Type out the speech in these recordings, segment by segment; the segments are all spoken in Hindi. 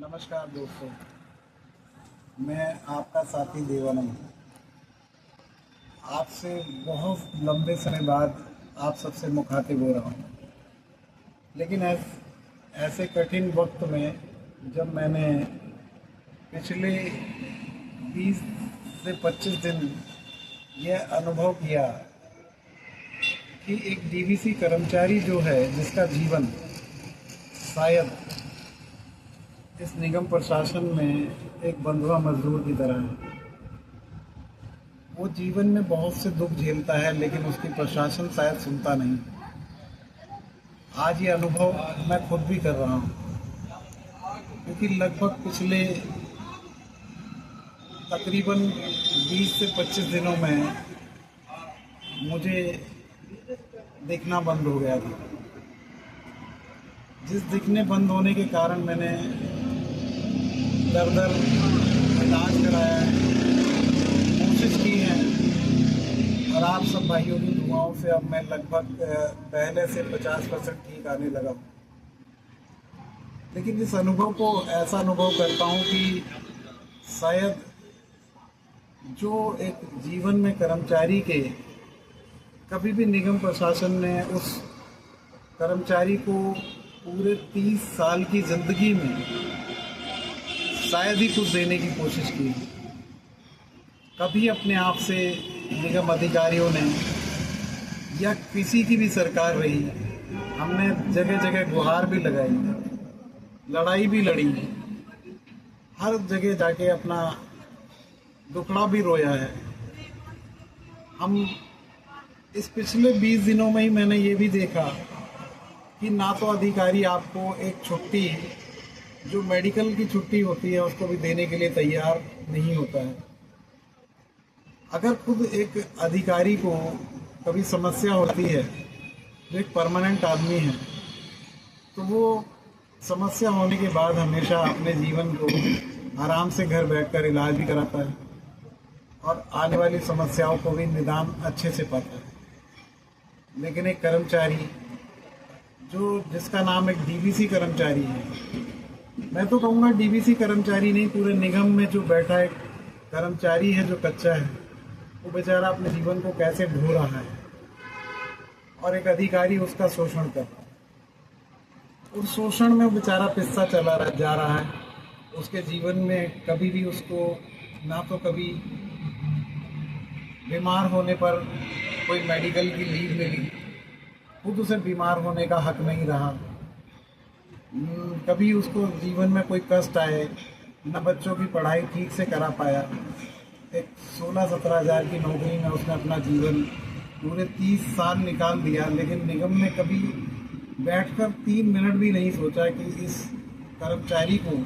नमस्कार दोस्तों, मैं आपका साथी देवानंद आपसे बहुत लंबे समय बाद आप सबसे मुखातिब हो रहा हूँ। लेकिन ऐसे कठिन वक्त में जब मैंने पिछले 20 से 25 दिन यह अनुभव किया कि एक डीवीसी कर्मचारी जो है, जिसका जीवन शायद इस निगम प्रशासन में एक बंधुआ मजदूर की तरह है। वो जीवन में बहुत से दुख झेलता है, लेकिन उसकी प्रशासन शायद सुनता नहीं। आज ये अनुभव मैं खुद भी कर रहा हूँ, क्योंकि लगभग पिछले तकरीबन 20 से 25 दिनों में मुझे दिखना बंद हो गया था। जिस दिखने बंद होने के कारण मैंने दर इलाज कराया है, कोशिश की है, और आप सब भाइयों की दुआओं से अब मैं लगभग पहले से 50% ठीक आने लगा हूँ। लेकिन इस अनुभव को ऐसा अनुभव करता हूँ कि शायद जो एक जीवन में कर्मचारी के कभी भी निगम प्रशासन ने उस कर्मचारी को पूरे 30 साल की ज़िंदगी में शायद ही कुछ देने की कोशिश की। कभी अपने आप से निगम अधिकारियों ने या किसी की भी सरकार रही, हमने जगह जगह गुहार भी लगाई, लड़ाई भी लड़ी, हर जगह जाके अपना दुखड़ा भी रोया है। हम इस पिछले 20 दिनों में ही मैंने ये भी देखा कि ना तो अधिकारी आपको एक छुट्टी, जो मेडिकल की छुट्टी होती है, उसको भी देने के लिए तैयार नहीं होता है। अगर खुद एक अधिकारी को कभी समस्या होती है, जो एक परमानेंट आदमी है, तो वो समस्या होने के बाद हमेशा अपने जीवन को आराम से घर बैठकर इलाज भी कराता है और आने वाली समस्याओं को भी निदान अच्छे से पाता है। लेकिन एक कर्मचारी जिसका नाम एक डीवीसी कर्मचारी है, मैं तो कहूँगा डीवीसी कर्मचारी नहीं, पूरे निगम में जो बैठा एक कर्मचारी है जो कच्चा है, वो बेचारा अपने जीवन को कैसे ढो रहा है और एक अधिकारी उसका शोषण कर रहा है। उस शोषण में बेचारा पिस्सा जा रहा है। उसके जीवन में कभी भी उसको ना तो कभी बीमार होने पर कोई मेडिकल की लीव मिली, खुद उसे बीमार होने का हक नहीं रहा। कभी उसको जीवन में कोई कष्ट आए, न बच्चों की पढ़ाई ठीक से करा पाया। एक 16-17 हज़ार की नौकरी में उसने अपना जीवन पूरे 30 साल निकाल दिया, लेकिन निगम ने कभी बैठकर 3 मिनट भी नहीं सोचा कि इस कर्मचारी को,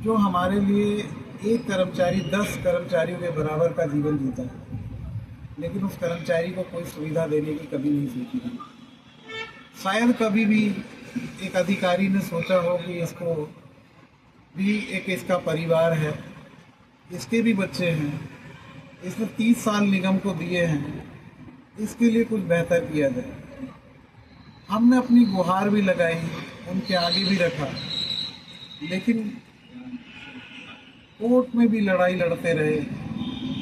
जो हमारे लिए एक कर्मचारी 10 कर्मचारियों के बराबर का जीवन जीता है, लेकिन उस कर्मचारी को कोई सुविधा देने की कभी नहीं सोची थी। शायद कभी भी एक अधिकारी ने सोचा हो कि इसको भी एक इसका परिवार है, इसके भी बच्चे हैं, इसने 30 साल निगम को दिए हैं, इसके लिए कुछ बेहतर किया जाए। हमने अपनी गुहार भी लगाई, उनके आगे भी रखा, लेकिन कोर्ट में भी लड़ाई लड़ते रहे,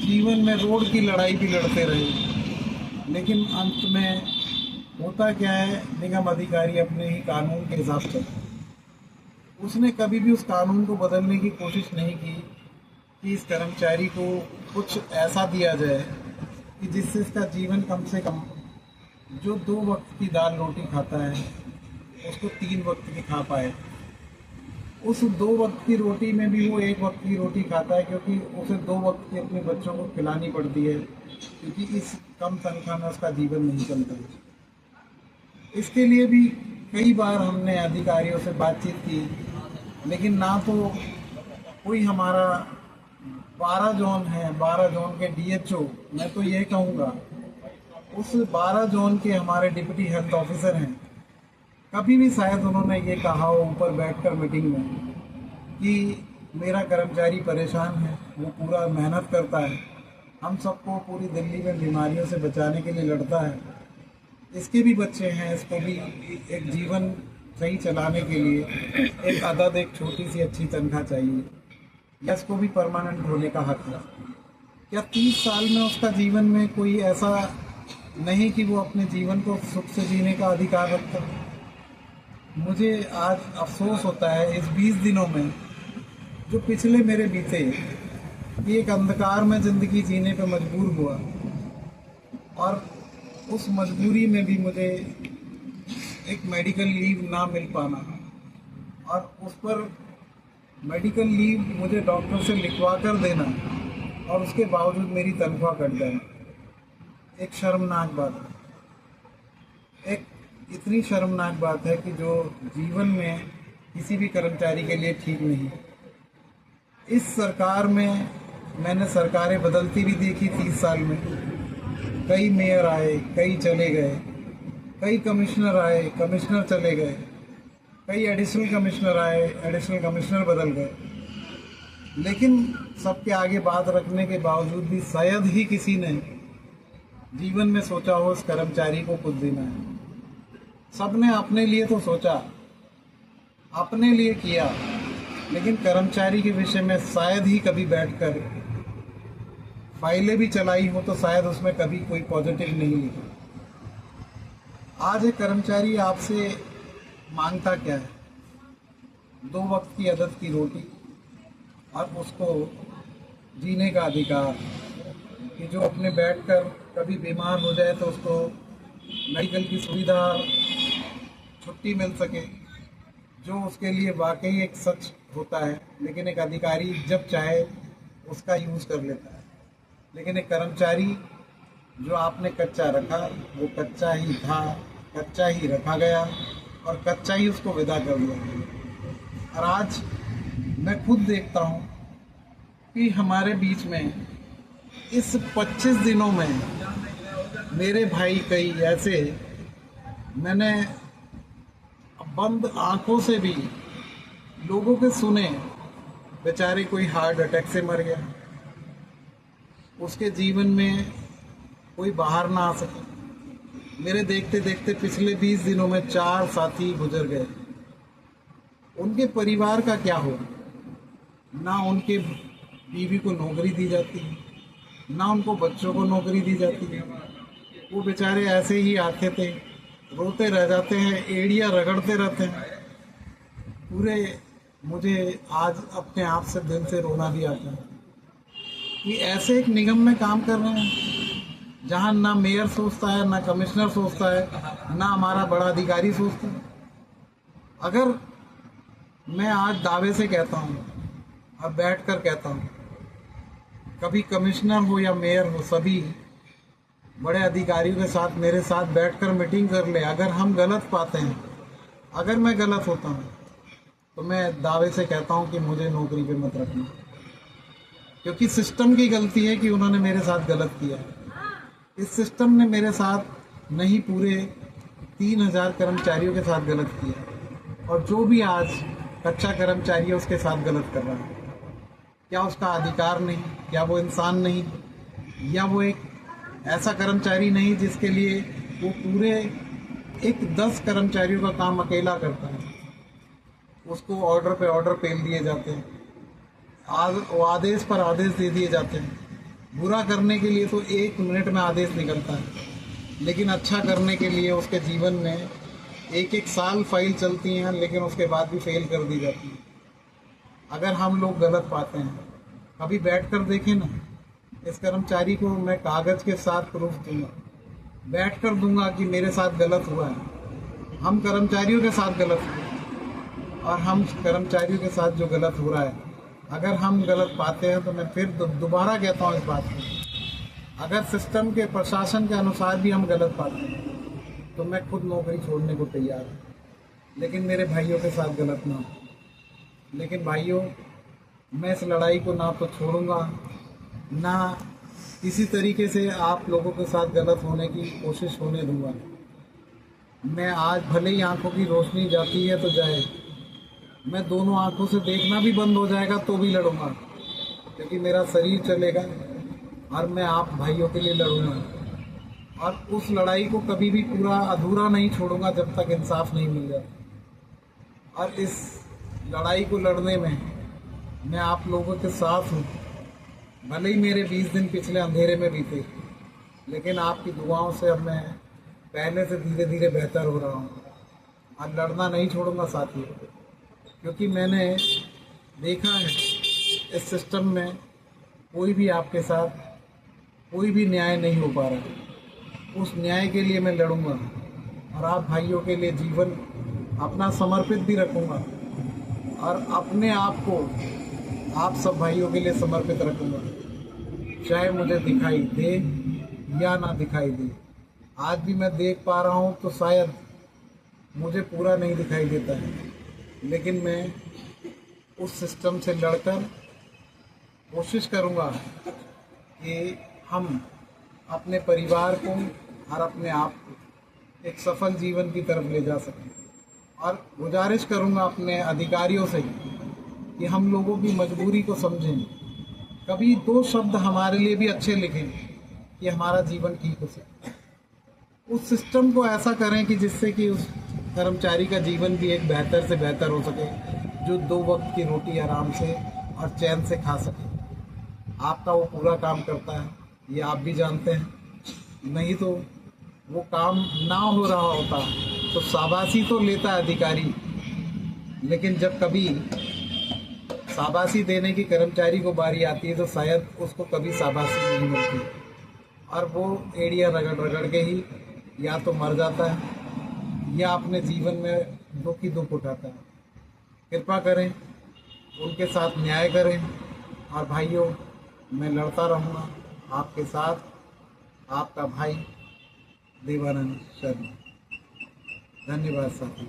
जीवन में रोड की लड़ाई भी लड़ते रहे। लेकिन अंत में होता क्या है, निगम अधिकारी अपने ही कानून के हिसाब से, उसने कभी भी उस कानून को बदलने की कोशिश नहीं की कि इस कर्मचारी को कुछ ऐसा दिया जाए कि जिससे इसका जीवन कम से कम, जो 2 वक्त की दाल रोटी खाता है, उसको 3 वक्त की खा पाए। उस 2 वक्त की रोटी में भी वो 1 वक्त की रोटी खाता है, क्योंकि उसे 2 वक्त की अपने बच्चों को खिलानी पड़ती है, क्योंकि इस कम तनख्वाह में उसका जीवन नहीं चलता। इसके लिए भी कई बार हमने अधिकारियों से बातचीत की, लेकिन ना तो कोई हमारा 12 जोन है, 12 जोन के डीएचओ, मैं तो ये कहूँगा उस 12 जोन के हमारे डिप्टी हेल्थ ऑफिसर हैं, कभी भी शायद उन्होंने ये कहा हो ऊपर बैठकर मीटिंग में कि मेरा कर्मचारी परेशान है, वो पूरा मेहनत करता है, हम सबको पूरी दिल्ली में बीमारियों से बचाने के लिए लड़ता है, इसके भी बच्चे हैं, इसको भी एक जीवन सही चलाने के लिए एक अदद, एक छोटी सी अच्छी तनख्वाह चाहिए, या इसको भी परमानेंट होने का हक है। क्या 30 साल में उसका जीवन में कोई ऐसा नहीं कि वो अपने जीवन को सुख से जीने का अधिकार रखता है? मुझे आज अफसोस होता है इस 20 दिनों में जो पिछले मेरे बीते, कि एक अंधकार में ज़िंदगी जीने पे मजबूर हुआ, और उस मजबूरी में भी मुझे एक मेडिकल लीव ना मिल पाना, और उस पर मेडिकल लीव मुझे डॉक्टर से लिखवा कर देना, और उसके बावजूद मेरी तनख्वाह कट जाए। एक शर्मनाक बात है, एक इतनी शर्मनाक बात है कि जो जीवन में किसी भी कर्मचारी के लिए ठीक नहीं। इस सरकार में मैंने सरकारें बदलती भी देखी 30 साल में। कई मेयर आए, कई चले गए, कई कमिश्नर आए, कमिश्नर चले गए, कई एडिशनल कमिश्नर आए, एडिशनल कमिश्नर बदल गए, लेकिन सबके आगे बात रखने के बावजूद भी शायद ही किसी ने जीवन में सोचा हो इस कर्मचारी को कुछ देना है। सबने अपने लिए तो सोचा, अपने लिए किया, लेकिन कर्मचारी के विषय में शायद ही कभी बैठकर फाइलें भी चलाई हो तो शायद उसमें कभी कोई पॉजिटिव नहीं लिखा। आज एक कर्मचारी आपसे मांगता क्या है? 2 वक्त की अदद की रोटी और उसको जीने का अधिकार, कि जो अपने बैठकर कभी बीमार हो जाए तो उसको मेडिकल की सुविधा, छुट्टी मिल सके, जो उसके लिए वाकई एक सच होता है। लेकिन एक अधिकारी जब चाहे उसका यूज़ कर लेता है, लेकिन एक कर्मचारी जो आपने कच्चा रखा वो कच्चा ही था, कच्चा ही रखा गया और कच्चा ही उसको विदा कर दिया। और आज मैं खुद देखता हूँ कि हमारे बीच में इस 25 दिनों में मेरे भाई कई ऐसे, मैंने बंद आंखों से भी लोगों के सुने, बेचारे कोई हार्ट अटैक से मर गया, उसके जीवन में कोई बाहर ना आ सके। मेरे देखते देखते पिछले 20 दिनों में 4 साथी गुजर गए। उनके परिवार का क्या हो? ना उनके बीवी को नौकरी दी जाती है, ना उनको बच्चों को नौकरी दी जाती है। वो बेचारे ऐसे ही आते थे, रोते रह जाते हैं, एड़ियाँ रगड़ते रहते हैं पूरे। मुझे आज अपने आप से दिल से रोना भी आता है कि ऐसे एक निगम में काम कर रहे हैं जहाँ ना मेयर सोचता है, ना कमिश्नर सोचता है, ना हमारा बड़ा अधिकारी सोचता है। अगर मैं आज दावे से कहता हूँ और बैठकर कहता हूँ, कभी कमिश्नर हो या मेयर हो, सभी बड़े अधिकारियों के साथ मेरे साथ बैठकर मीटिंग कर ले। अगर हम गलत पाते हैं, अगर मैं गलत होता हूँ, तो मैं दावे से कहता हूँ कि मुझे नौकरी पे मत रखना, क्योंकि सिस्टम की गलती है कि उन्होंने मेरे साथ गलत किया। इस सिस्टम ने मेरे साथ नहीं, पूरे 3000 कर्मचारियों के साथ गलत किया, और जो भी आज कच्चा कर्मचारी है उसके साथ गलत कर रहा है। क्या उसका अधिकार नहीं? क्या वो इंसान नहीं? या वो एक ऐसा कर्मचारी नहीं जिसके लिए वो पूरे 10 कर्मचारियों का काम अकेला करता है? उसको ऑर्डर पे ऑर्डर पेल दिए जाते हैं, आदेश पर आदेश दे दिए जाते हैं। बुरा करने के लिए तो 1 मिनट में आदेश निकलता है, लेकिन अच्छा करने के लिए उसके जीवन में 1-1 साल फाइल चलती हैं, लेकिन उसके बाद भी फेल कर दी जाती है। अगर हम लोग गलत पाते हैं, कभी बैठ कर देखें ना। इस कर्मचारी को मैं कागज़ के साथ प्रूफ दूंगा, बैठ कर दूंगा कि मेरे साथ गलत हुआ है। हम कर्मचारियों के साथ गलत हुए, और हम कर्मचारियों के साथ जो गलत हो रहा है, अगर हम गलत पाते हैं तो मैं फिर दोबारा कहता हूँ इस बात को, अगर सिस्टम के, प्रशासन के अनुसार भी हम गलत पाते हैं तो मैं खुद नौकरी छोड़ने को तैयार हूँ, लेकिन मेरे भाइयों के साथ गलत ना हो। लेकिन भाइयों, मैं इस लड़ाई को ना तो छोड़ूंगा, ना किसी तरीके से आप लोगों के साथ गलत होने की कोशिश होने दूंगा। मैं आज भले ही आंखों की रोशनी जाती है तो जाए, मैं दोनों आंखों से देखना भी बंद हो जाएगा तो भी लड़ूंगा, क्योंकि मेरा शरीर चलेगा और मैं आप भाइयों के लिए लड़ूंगा। और उस लड़ाई को कभी भी पूरा अधूरा नहीं छोड़ूंगा जब तक इंसाफ नहीं मिल जाए। और इस लड़ाई को लड़ने में मैं आप लोगों के साथ हूँ। भले ही मेरे 20 दिन पिछले अंधेरे में बीते, लेकिन आपकी दुआओं से अब मैं पहले से धीरे धीरे बेहतर हो रहा हूँ और लड़ना नहीं छोड़ूंगा साथियों, क्योंकि मैंने देखा है इस सिस्टम में कोई भी आपके साथ कोई भी न्याय नहीं हो पा रहा। उस न्याय के लिए मैं लड़ूंगा और आप भाइयों के लिए जीवन अपना समर्पित भी रखूंगा और अपने आप को आप सब भाइयों के लिए समर्पित रखूंगा, चाहे मुझे दिखाई दे या ना दिखाई दे। आज भी मैं देख पा रहा हूँ तो शायद मुझे पूरा नहीं दिखाई देता है, लेकिन मैं उस सिस्टम से लड़कर कोशिश करूँगा कि हम अपने परिवार को और अपने आप को एक सफल जीवन की तरफ ले जा सकें। और गुजारिश करूँगा अपने अधिकारियों से कि हम लोगों की मजबूरी को समझें, कभी 2 शब्द हमारे लिए भी अच्छे लिखें कि हमारा जीवन ठीक हो सके। उस सिस्टम को ऐसा करें कि जिससे कि उस कर्मचारी का जीवन भी एक बेहतर से बेहतर हो सके, जो 2 वक्त की रोटी आराम से और चैन से खा सके। आपका वो पूरा काम करता है, ये आप भी जानते हैं, नहीं तो वो काम ना हो रहा होता तो शाबाशी तो लेता अधिकारी, लेकिन जब कभी शाबाशी देने की कर्मचारी को बारी आती है तो शायद उसको कभी शाबाशी नहीं मिलती और वो एड़ियाँ रगड़ रगड़ के ही या तो मर जाता है या अपने जीवन में दुख ही दुख उठाता है। कृपा करें, उनके साथ न्याय करें और भाइयों, मैं लड़ता रहूँगा आपके साथ। आपका भाई देवानंद शर्मा। धन्यवाद साथी।